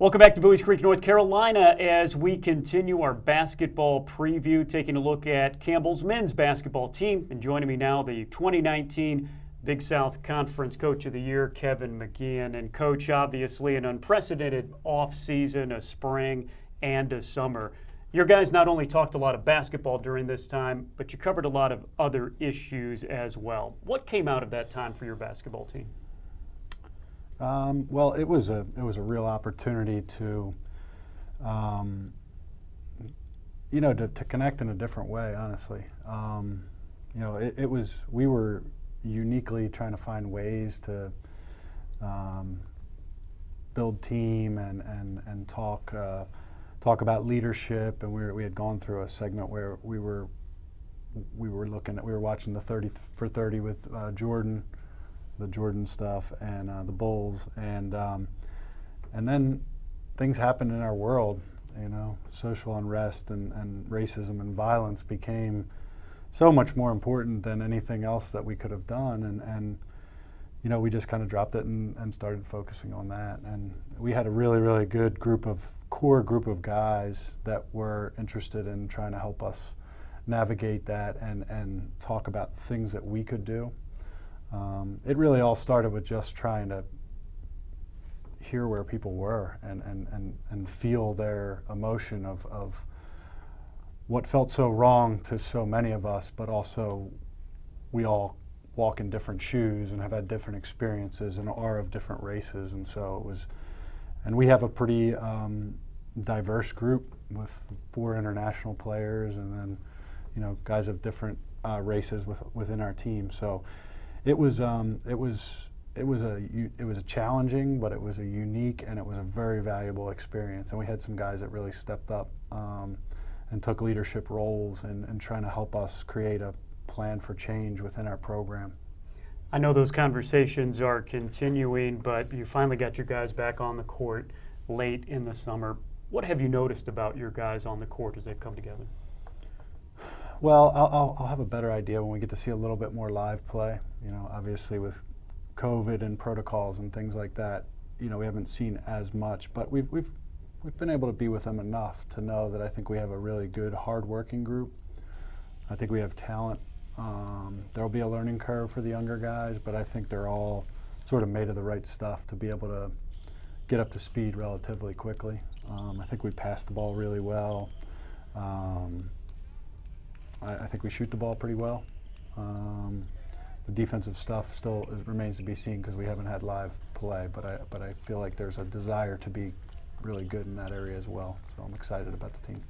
Welcome back to Bowie's Creek, North Carolina, as we continue our basketball preview, taking a look at Campbell's men's basketball team. And joining me now, the 2019 Big South Conference Coach of the Year, Kevin McGeehan. And Coach, obviously an unprecedented off-season, a spring and a summer. Your guys not only talked a lot of basketball during this time, but you covered a lot of other issues as well. What came out of that time for your basketball team? Well, it was a real opportunity to, to connect in a different way. Honestly, we were uniquely trying to find ways to build team and talk about leadership. And we had gone through a segment where we were watching the 30 for 30 with Jordan. The Jordan stuff and the Bulls, and then things happened in our world. Social unrest and racism and violence became so much more important than anything else that we could have done, and we just kind of dropped it and started focusing on that. And we had a really, really good core group of guys that were interested in trying to help us navigate that and talk about things that we could do. It really all started with just trying to hear where people were and feel their emotion of what felt so wrong to so many of us, but also we all walk in different shoes and have had different experiences and are of different races, and so it was. And we have a pretty diverse group with 4 international players, and then guys of different races within our team. So. It was a challenging, but it was a unique, and it was a very valuable experience. And we had some guys that really stepped up and took leadership roles in trying to help us create a plan for change within our program. I know those conversations are continuing, but you finally got your guys back on the court late in the summer. What have you noticed about your guys on the court as they've come together? Well, I'll have a better idea when we get to see a little bit more live play. Obviously with COVID and protocols and things like that, we haven't seen as much, but we've been able to be with them enough to know that I think we have a really good, hard-working group. I think we have talent. There'll be a learning curve for the younger guys, but I think they're all sort of made of the right stuff to be able to get up to speed relatively quickly. I think we pass the ball really well. I think we shoot the ball pretty well. The defensive stuff still remains to be seen because we haven't had live play, but I feel like there's a desire to be really good in that area as well. So I'm excited about the team.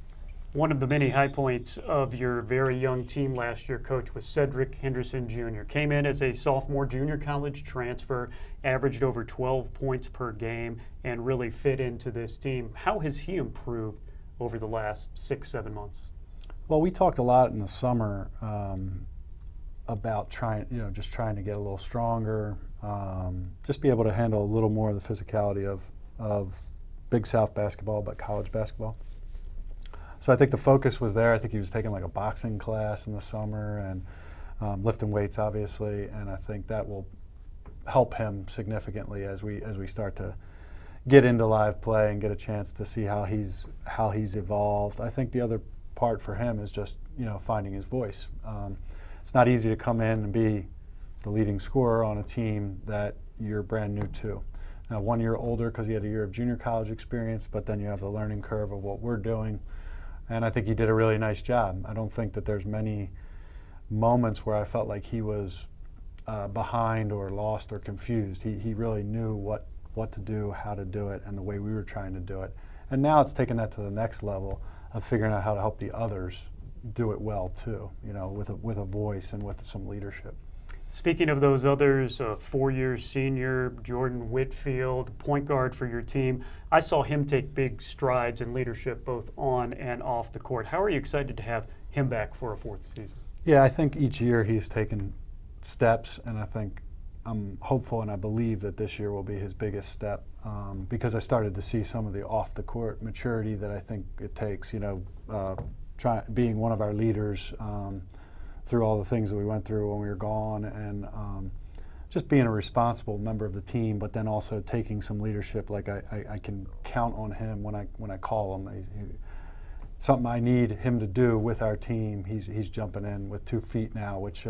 One of the many high points of your very young team last year, Coach, was Cedric Henderson Jr. Came in as a sophomore junior college transfer, averaged over 12 points per game, and really fit into this team. How has he improved over the last 6-7 months? Well, we talked a lot in the summer about trying to get a little stronger, just be able to handle a little more of the physicality of Big South basketball, but college basketball. So I think the focus was there. I think he was taking like a boxing class in the summer and lifting weights, obviously, and I think that will help him significantly as we start to get into live play and get a chance to see how he's evolved. I think the other part for him is just finding his voice. It's not easy to come in and be the leading scorer on a team that you're brand new to. Now, 1 year older because he had a year of junior college experience, but then you have the learning curve of what we're doing, and I think he did a really nice job. I don't think that there's many moments where I felt like he was behind or lost or confused. He really knew what to do, how to do it, and the way we were trying to do it. And now it's taken that to the next level of figuring out how to help the others do it well too, with a voice and with some leadership. Speaking of those others, 4-year senior Jordan Whitfield, point guard for your team. I saw him take big strides in leadership both on and off the court. How are you excited to have him back for a 4th season? Yeah, I think each year he's taken steps, and I think I'm hopeful and I believe that this year will be his biggest step because I started to see some of the off-the-court maturity that I think it takes, being one of our leaders through all the things that we went through when we were gone, and just being a responsible member of the team, but then also taking some leadership. Like I can count on him when I call him. Something I need him to do with our team, he's jumping in with 2 feet now, which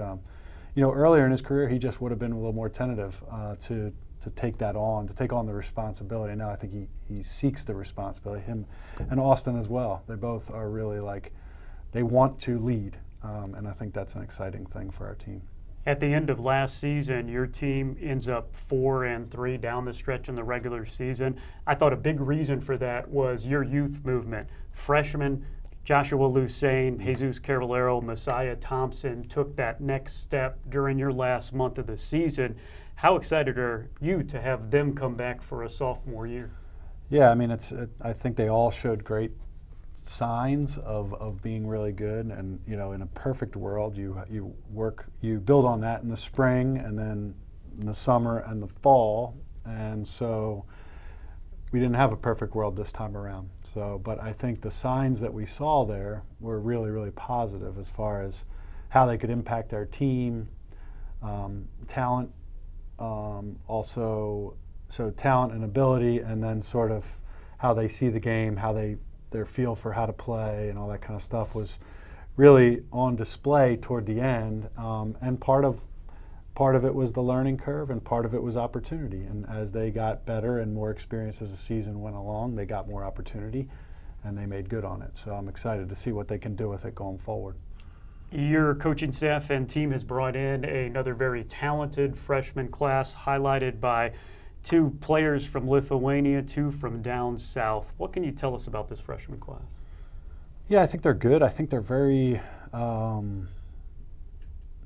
earlier in his career he just would have been a little more tentative to take that on, to take on the responsibility. Now I think he seeks the responsibility. Him and Austin as well. They both are really they want to lead, and I think that's an exciting thing for our team. At the end of last season, your team ends up 4-3 down the stretch in the regular season. I thought a big reason for that was your youth movement. Freshmen Joshua Lucane, Jesus Cavallero, Messiah Thompson took that next step during your last month of the season. How excited are you to have them come back for a sophomore year? Yeah, I mean, I think they all showed great signs of being really good, and in a perfect world you build on that in the spring and then in the summer and the fall, and so we didn't have a perfect world this time around. But I think the signs that we saw there were really, really positive as far as how they could impact our team, talent, also talent and ability, and then sort of how they see the game, how their feel for how to play and all that kind of stuff was really on display toward the end. And part of it was the learning curve, and part of it was opportunity. And as they got better and more experience as the season went along, they got more opportunity and they made good on it. So I'm excited to see what they can do with it going forward. Your coaching staff and team has brought in another very talented freshman class, highlighted by 2 players from Lithuania, 2 from down south. What can you tell us about this freshman class? Yeah, I think they're good. I think they're very,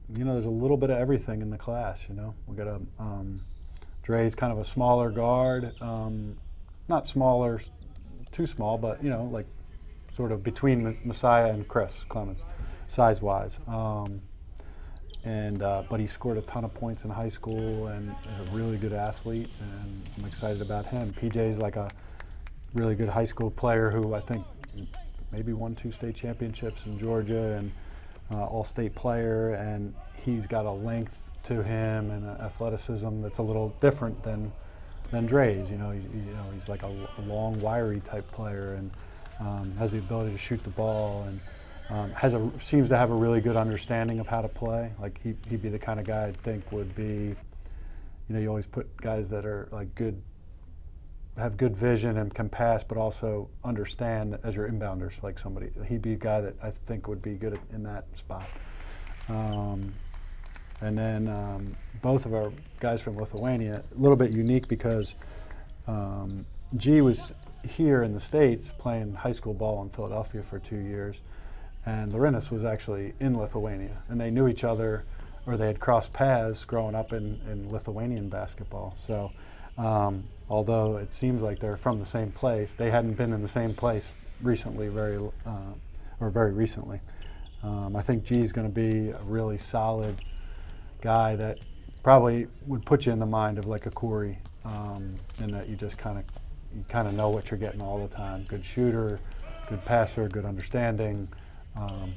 there's a little bit of everything in the class. We got Dre's kind of a smaller guard, not smaller, too small, but sort of between Messiah and Chris Clemens, size-wise. But he scored a ton of points in high school and is a really good athlete, and I'm excited about him. PJ's like a really good high school player who I think maybe won 2 state championships in Georgia, and all-state player, and he's got a length to him and an athleticism that's a little different than Dre's. He's like a long, wiry type player, and has the ability to shoot the ball, and seems to have a really good understanding of how to play. Like he'd be the kind of guy I think would be, you always put guys that are good, have good vision and can pass, but also understand as your inbounders. He'd be a guy that I think would be good in that spot. And then both of our guys from Lithuania, a little bit unique because G was here in the States playing high school ball in Philadelphia for 2 years. And Laurinus was actually in Lithuania, and they knew each other, or they had crossed paths growing up in Lithuanian basketball. So although it seems like they're from the same place, they hadn't been in the same place recently, very recently. I think G's going to be a really solid guy that probably would put you in the mind of like a Corey, in that you just kind of know what you're getting all the time. Good shooter, good passer, good understanding.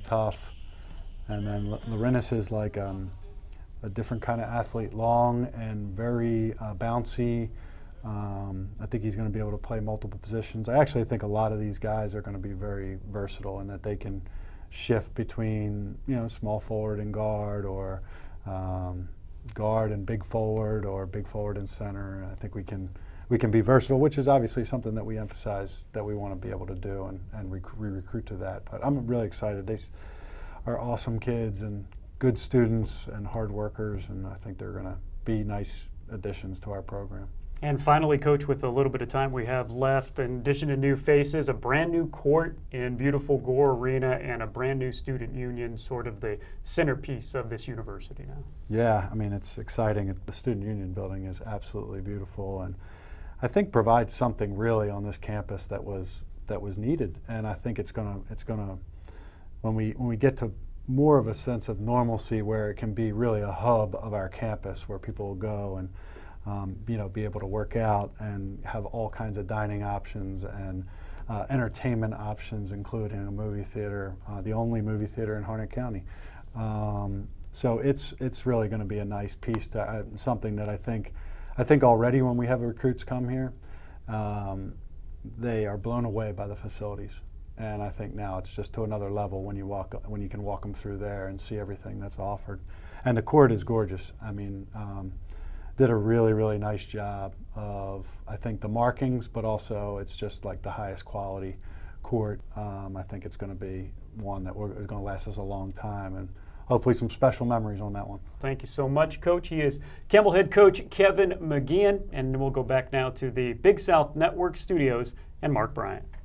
Tough, and then Laurinus is like a different kind of athlete, long and very bouncy. I think he's going to be able to play multiple positions. I actually think a lot of these guys are going to be very versatile in that they can shift between small forward and guard, or guard and big forward, or big forward and center. I think we can be versatile, which is obviously something that we emphasize that we want to be able to do, and we recruit to that. But I'm really excited. They are awesome kids and good students and hard workers, and I think they're going to be nice additions to our program. And finally, Coach, with a little bit of time we have left, in addition to new faces, a brand new court in beautiful Gore Arena, and a brand new student union, sort of the centerpiece of this university now. Yeah, I mean, it's exciting. The student union building is absolutely beautiful, and I think provides something really on this campus that was needed. And I think it's gonna when we get to more of a sense of normalcy, where it can be really a hub of our campus where people will go and be able to work out and have all kinds of dining options and entertainment options, including a movie theater, the only movie theater in Harnett County. So it's really going to be a nice piece to something that I think already when we have recruits come here, they are blown away by the facilities. And I think now it's just to another level when you can walk them through there and see everything that's offered. And the court is gorgeous. I mean, did a really, really nice job of, I think, the markings, but also it's just like the highest quality court. I think it's going to be one that is going to last us a long time, and hopefully some special memories on that one. Thank you so much, Coach. He is Campbell head coach Kevin McGeehan, and we'll go back now to the Big South Network studios and Mark Bryant.